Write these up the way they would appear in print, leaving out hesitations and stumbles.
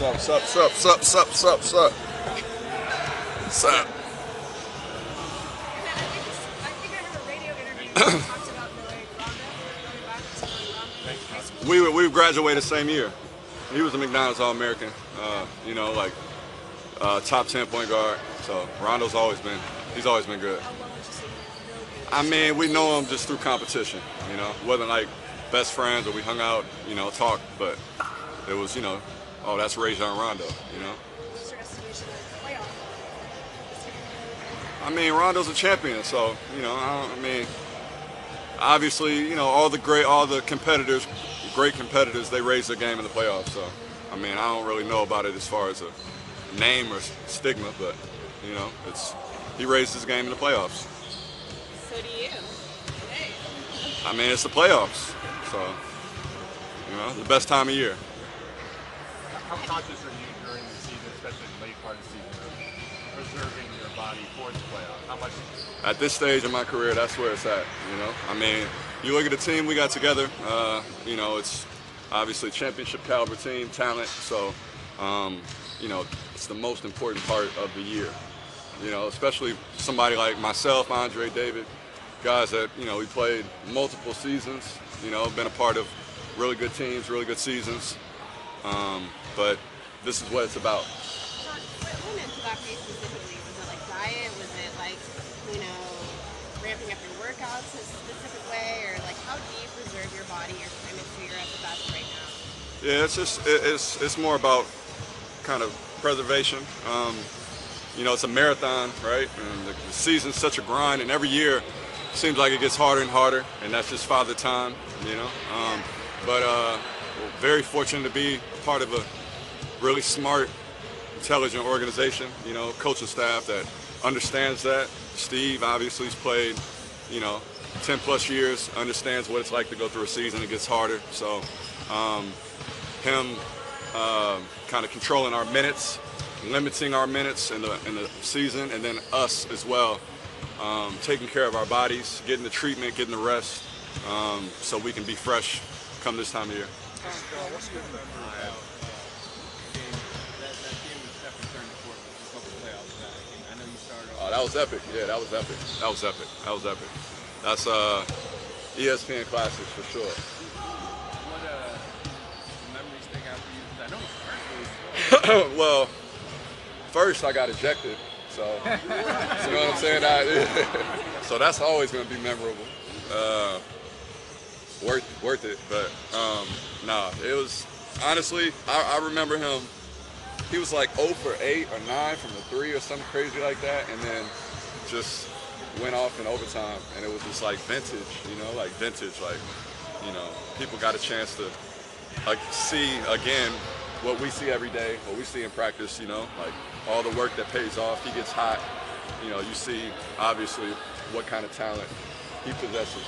Sup. We graduated same year. He was a McDonald's All-American. You know, like top 10 point guard. So Rondo's he's always been good. I mean, we know him just through competition. You know, wasn't like best friends or we hung out, you know, talked, but it was, you know, oh, that's Rajon Rondo, you know. I mean, Rondo's a champion, so, you know, I mean, obviously, you know, all the great competitors, they raise their game in the playoffs. So, I mean, I don't really know about it as far as a name or stigma, but, you know, he raised his game in the playoffs. So do you. I mean, it's the playoffs, so, you know, the best time of year. How conscious are you during the season, especially in the late part of the season, of preserving your body for the playoffs? How much? At this stage in my career, that's where it's at, you know. I mean, you look at the team we got together, you know, it's obviously championship caliber team, talent, so, you know, it's the most important part of the year. You know, especially somebody like myself, Andre, David, guys that, you know, we played multiple seasons, you know, been a part of really good teams, really good seasons. But this is what it's about. What went into that phase specifically? Was it like diet? Was it like, you know, ramping up your workouts in a specific way? Or like, how do you preserve your body or kind of figure out the best right now? Yeah, it's more about kind of preservation. You know, it's a marathon, right? And the season's such a grind, and every year it seems like it gets harder and harder, and that's just Father Time, you know. But we're very fortunate to be part of a really smart, intelligent organization, you know, coaching staff that understands that. Steve obviously has played, you know, 10 plus years, understands what it's like to go through a season. It gets harder. So him kind of controlling our minutes, limiting our minutes in the season, and then us as well, taking care of our bodies, getting the treatment, getting the rest, so we can be fresh come this time of year. What's your memory about that game with Stephen turning the court a couple playoffs back? I know you started off. Oh, that was epic. Yeah, that was epic. That's ESPN Classics for sure. What memories stick out for you? I know the first was. Well, first I got ejected, so you know what I'm saying? So that's always going to be memorable. Worth it, but nah, it was, honestly, I remember him, he was like 0 for 8 or 9 from the 3 or something crazy like that, and then just went off in overtime, and it was just like vintage, you know, like, you know, people got a chance to like see again what we see every day, what we see in practice, you know, like all the work that pays off. He gets hot, you know, you see obviously what kind of talent he possesses.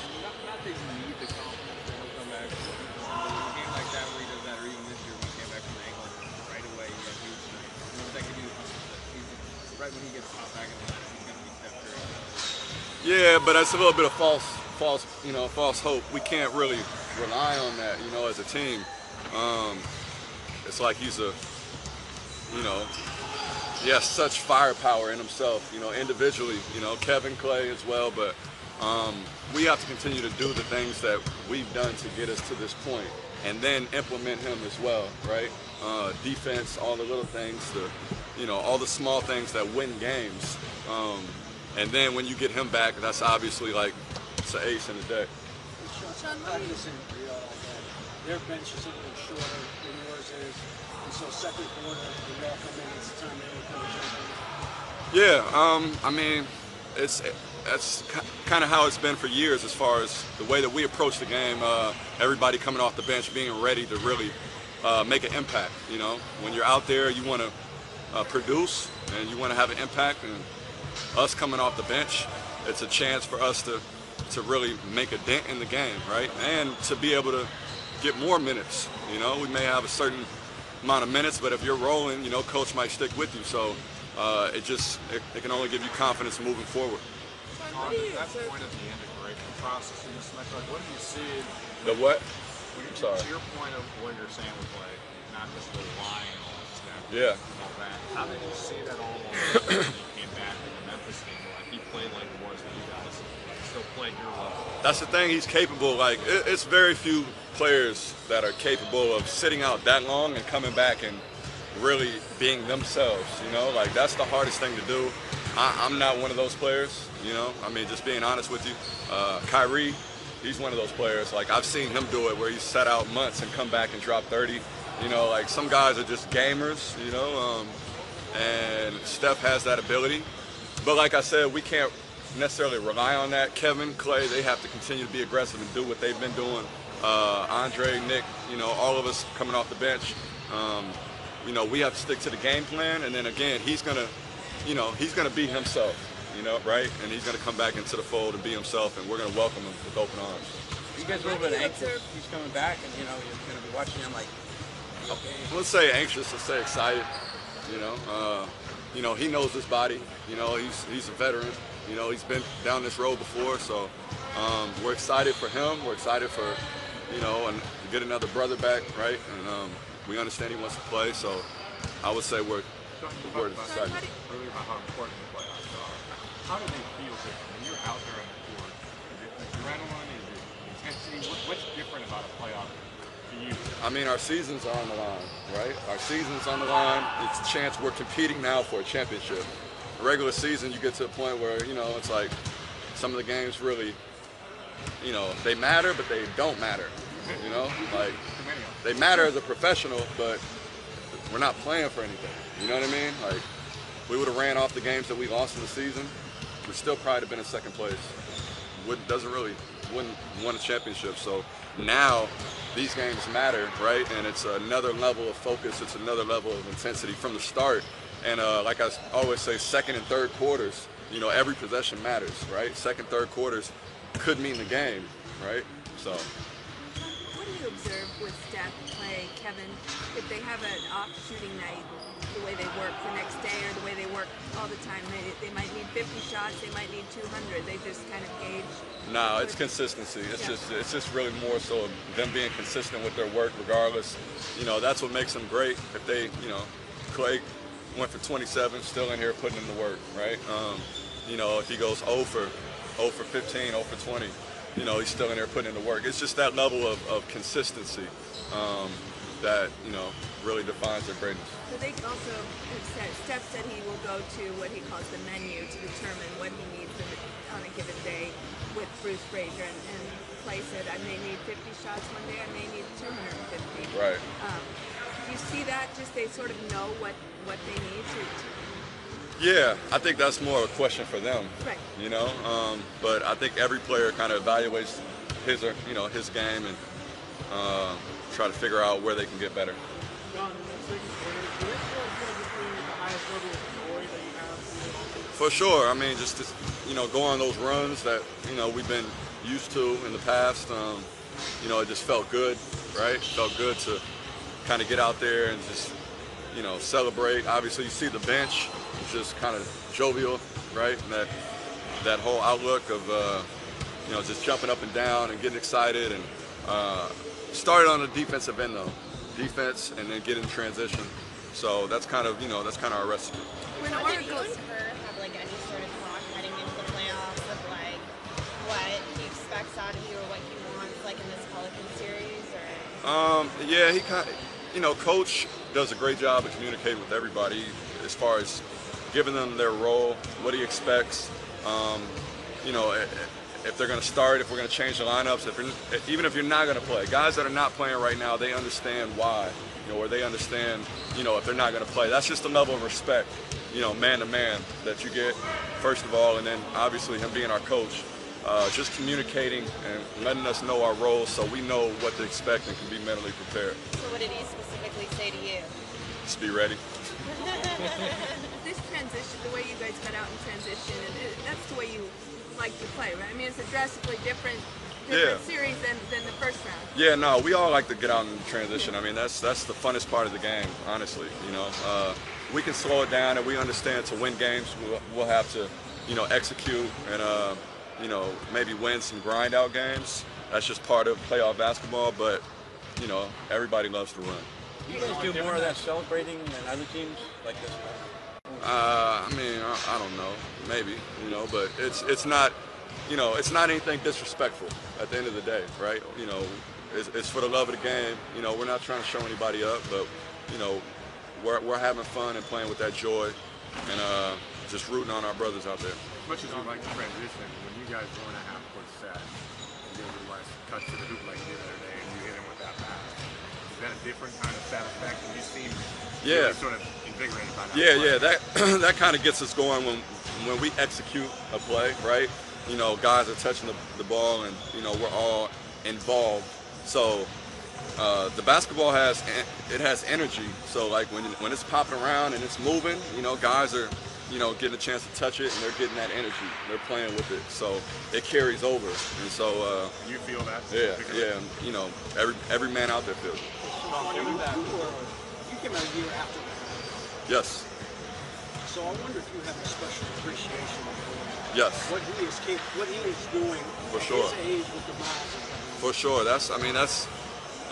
Not that you need the confidence to come back. A game like that where he does that, or even this year when he came back from the ankle right away, he had huge night. You know, that could do something right when he gets caught back in the line, he's going to be Steph Curry. Yeah, but that's a little bit of false hope. We can't really rely on that, you know, as a team. It's like he's you know, he has such firepower in himself, you know, individually, you know, Kevin, Clay as well, but we have to continue to do the things that we've done to get us to this point, and then implement him as well, right? Defense, all the little things, you know, all the small things that win games. And then when you get him back, that's obviously like, it's an ace in the deck. Shaun Livingston, their bench is a little shorter than yours is, and so second quarter, they all come in, it's the time they all come in. Yeah, I mean, that's kind of how it's been for years as far as the way that we approach the game. Everybody coming off the bench being ready to really make an impact. You know, when you're out there, you want to produce and you want to have an impact. And us coming off the bench, it's a chance for us to really make a dent in the game, right? And to be able to get more minutes. You know, we may have a certain amount of minutes, but if you're rolling, you know, coach might stick with you. So it can only give you confidence moving forward. On that point at the end of great process in this match, like, what do you see? The what? I'm sorry. To your point of what you're saying with, like, not just relying on Steph, Yeah. and all that. How did you see that all when you came back in the Memphis game? Like he played like it was when you guys still played your level. That's the thing. He's capable. Like it's very few players that are capable of sitting out that long and coming back and really being themselves. You know, like that's the hardest thing to do. I'm not one of those players. You know, I mean, just being honest with you. Kyrie, he's one of those players. Like I've seen him do it where he's sat out months and come back and drop 30. You know, like some guys are just gamers. You know, and Steph has that ability. But like I said, we can't necessarily rely on that. Kevin, Clay, they have to continue to be aggressive and do what they've been doing. Andre, Nick, you know, all of us coming off the bench. You know, we have to stick to the game plan, and then again, he's gonna be himself, you know, right? And he's gonna come back into the fold and be himself, and we're gonna welcome him with open arms. You guys a little bit anxious? He's coming back, and you know you're gonna be watching him like, okay. Let's say anxious, let's say excited. You know, he knows his body. You know, he's a veteran. You know, he's been down this road before, so we're excited for him. We're excited for, you know, and to get another brother back, right? And we understand he wants to play, so I would say we're excited. Earlier about how important the playoffs are. How do they feel different when you're out there on the court? Is it adrenaline? Is it intensity? What's different about a playoff for you? I mean, our seasons are on the line, right? Our season's on the line. It's a chance we're competing now for a championship. Regular season, you get to a point where, you know, it's like some of the games really, you know, they matter, but they don't matter. You know, like they matter as a professional, but we're not playing for anything. You know what I mean? Like we would have ran off the games that we lost in the season, we still probably have been in second place. Wouldn't won a championship. So now these games matter, right? And it's another level of focus. It's another level of intensity from the start. And like I always say, second and third quarters, you know, every possession matters, right? Second, third quarters could mean the game, right? So. What do you observe with Steph, Clay, Kevin, if they have an off shooting night, the way they work the next day or the way they work all the time? They might need 50 shots, they might need 200. They just kind of gauge. No, it's consistency. It's just really more so them being consistent with their work regardless. You know, that's what makes them great. If they, you know, Clay went for 27, still in here putting in the work, right? You know, if he goes 0 for 15, 0 for 20, you know, he's still in there putting in the work. It's just that level of consistency that, you know, really defines their greatness. So they also have said, Steph said he will go to what he calls the menu to determine what he needs on a given day with Bruce Frazier. And Clay said, I may need 50 shots one day, I may need 250. Right. Do you see that? Just they sort of know what they need to. Yeah, I think that's more a question for them. Right. You know, but I think every player kind of evaluates his game and try to figure out where they can get better. Shaun, in that second quarter, do you feel like you're between the highest level of glory that you have? For sure. I mean, just to, you know, go on those runs that, you know, we've been used to in the past. You know, it just felt good, right? Felt good to kind of get out there and just, you know, celebrate. Obviously, you see the bench, it's just kind of jovial, right? And that whole outlook of, you know, just jumping up and down and getting excited. And started on the defensive end though, defense, and then get in transition. So that's kind of, you know, that's kind of our recipe. Did you and her have like any sort of talk heading into the playoffs of like what he expects out of you or what he wants like in this Pelicans series? Or yeah, he kind of, you know, Coach does a great job of communicating with everybody as far as giving them their role, what he expects. You know, if they're going to start, if we're going to change the lineups, even if you're not going to play. Guys that are not playing right now, they understand why, you know, or they understand, you know, if they're not going to play. That's just a level of respect, you know, man to man that you get, first of all, and then obviously him being our coach, just communicating and letting us know our roles so we know what to expect and can be mentally prepared. So what did he specifically say to you? Just be ready. This transition, the way you guys got out in transition, that's the way you like to play, right? I mean, it's a drastically different series than the first round. Yeah, no, we all like to get out in transition. I mean, that's the funnest part of the game, honestly. You know, we can slow it down, and we understand to win games, we'll have to, you know, execute and, you know, maybe win some grind out games. That's just part of playoff basketball, but, you know, everybody loves to run. You guys do more of that celebrating than other teams like this? I mean, I don't know, maybe, you know, but it's not, you know, it's not anything disrespectful at the end of the day, right? You know, it's for the love of the game. You know, we're not trying to show anybody up, but, you know, we're having fun and playing with that joy and just rooting on our brothers out there. As much as you like the transition, when you guys go in a half-court set, you do the last cut to the hoop like you did the other day, and you hit him with that pass, is that a different kind of satisfaction? You seem really sort of invigorated by that. Yeah, that kind of gets us going when we execute a play, right? You know, guys are touching the ball, and you know we're all involved. So the basketball has energy. So like when it's popping around and it's moving, you know, guys are, you know, getting a chance to touch it, and they're getting that energy. They're playing with it, so it carries over. And so you feel that? Yeah. You know, every man out there feels it. You came out a year after that. Yes. So I wonder if you have a special appreciation for Yes. what he is doing For at sure. his age with the miles. For sure. That's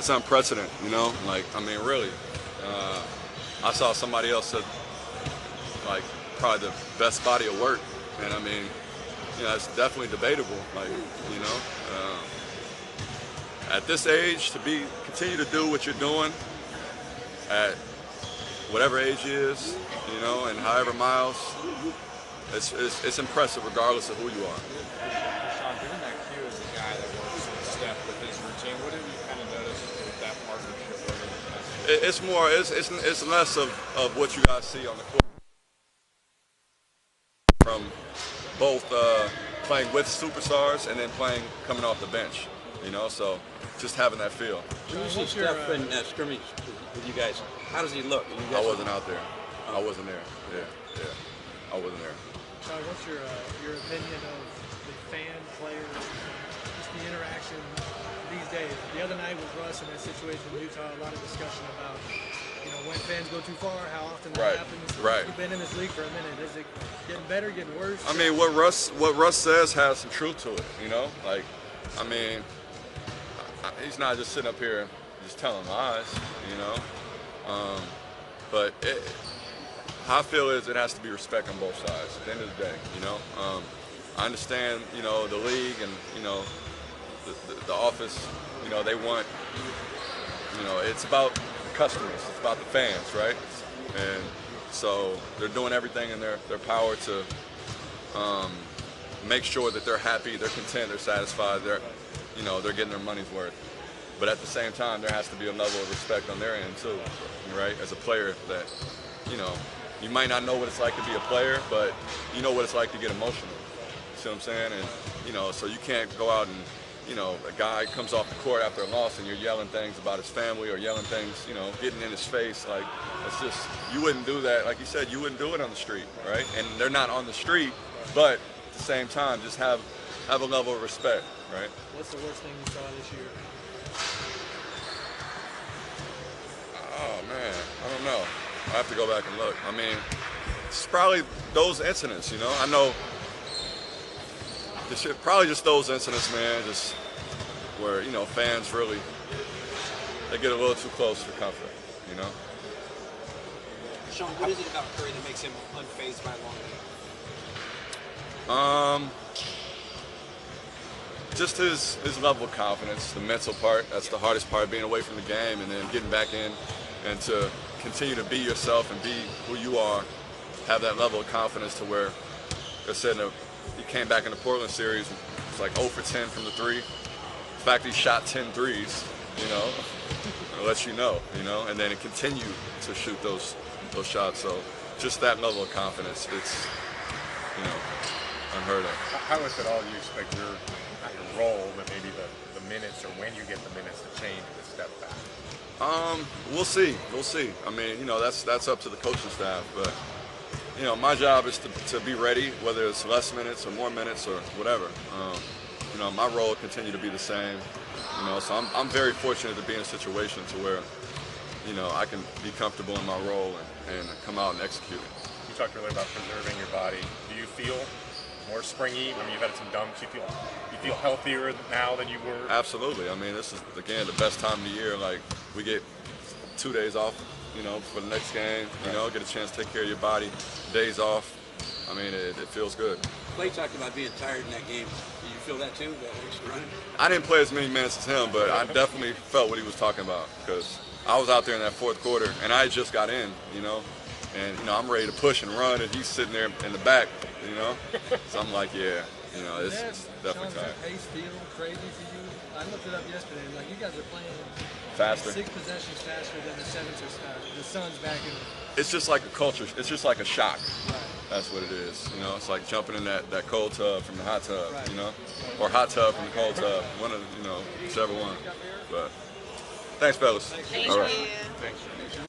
unprecedented, you know? Like, I mean, really. I saw somebody else said, like, probably the best body of work. And I mean, you know, it's definitely debatable. Like, you know, at this age, to continue to do what you're doing at whatever age he is, you know, and however miles, it's impressive regardless of who you are. Shaun, given that Q is a guy that works with Steph with his routine, what have you kind of noticed with that partnership? It's more, it's less of what you guys see on the court from both playing with superstars and then coming off the bench, you know, so just having that feel. When you see Steph in scrimmage with you guys, how does he look? I wasn't out there. I wasn't there. Yeah. I wasn't there. Shaun, what's your opinion of the fan player, just the interaction these days? The other night with Russ in that situation in Utah, a lot of discussion about, you know, when fans go too far, how often that happens. Right. You've been in this league for a minute. Is it getting better, getting worse? I mean, what Russ says has some truth to it, you know? Like, I mean, he's not just sitting up here just telling lies, you know? But how I feel is it has to be respect on both sides at the end of the day, you know? I understand, you know, the league and, you know, the office, you know, they want, you know, it's about the customers, it's about the fans, right? And so they're doing everything in their power to make sure that they're happy, they're content, they're satisfied, they're getting their money's worth. But at the same time, there has to be a level of respect on their end too, right? As a player, that, you know, you might not know what it's like to be a player, but you know what it's like to get emotional. You see what I'm saying? And, you know, so you can't go out and, you know, a guy comes off the court after a loss and you're yelling things about his family or yelling things, you know, getting in his face. Like, it's just, you wouldn't do that. Like you said, you wouldn't do it on the street, right? And they're not on the street, but at the same time, just have a level of respect, right? What's the worst thing you saw this year? Oh, man, I don't know. I have to go back and look. I mean, it's probably those incidents, you know? I know probably just those incidents, man, just where, you know, fans really, they get a little too close for comfort, you know? Shaun, what is it about Curry that makes him unfazed by long? Just his level of confidence, the mental part. That's the hardest part, being away from the game and then getting back in and to continue to be yourself and be who you are, have that level of confidence to where, like I said, he came back in the Portland series, it's like 0 for 10 from the three. The fact that he shot 10 threes, you know, it lets you know, and then it continued to shoot those shots. So just that level of confidence, it's, you know, unheard of. How, if at all, do you expect your role, but maybe the minutes or when you get the minutes to change with step back? We'll see. I mean, you know, that's up to the coaching staff, but you know, my job is to be ready, whether it's less minutes or more minutes or whatever. You know, my role will continue to be the same. You know, so I'm very fortunate to be in a situation to where, you know, I can be comfortable in my role and come out and execute it. You talked earlier about preserving your body. Do you feel more springy when you've had some dumps? You feel healthier now than you were? Absolutely. I mean, this is, again, the best time of the year. Like, we get 2 days off, you know, for the next game. You know, get a chance to take care of your body. Days off. I mean, it feels good. Clay talked about being tired in that game. Did you feel that too, that extra run? I didn't play as many minutes as him, but I definitely felt what he was talking about because I was out there in that fourth quarter, and I just got in, you know, and, you know, I'm ready to push and run, and he's sitting there in the back, you know. So I'm like, yeah, you know, it's definitely tired. Shaun, does that pace feel crazy to you? I looked it up yesterday. Like, you guys are playing Faster. 6 possessions faster than the Suns back in. It's just like a culture. It's just like a shock. Right. That's what it is. You know, it's like jumping in that cold tub from the hot tub, Right. you know, or hot tub from the cold tub. One of the, you know, whichever one. But thanks, fellas. Thank All right. you. Thanks.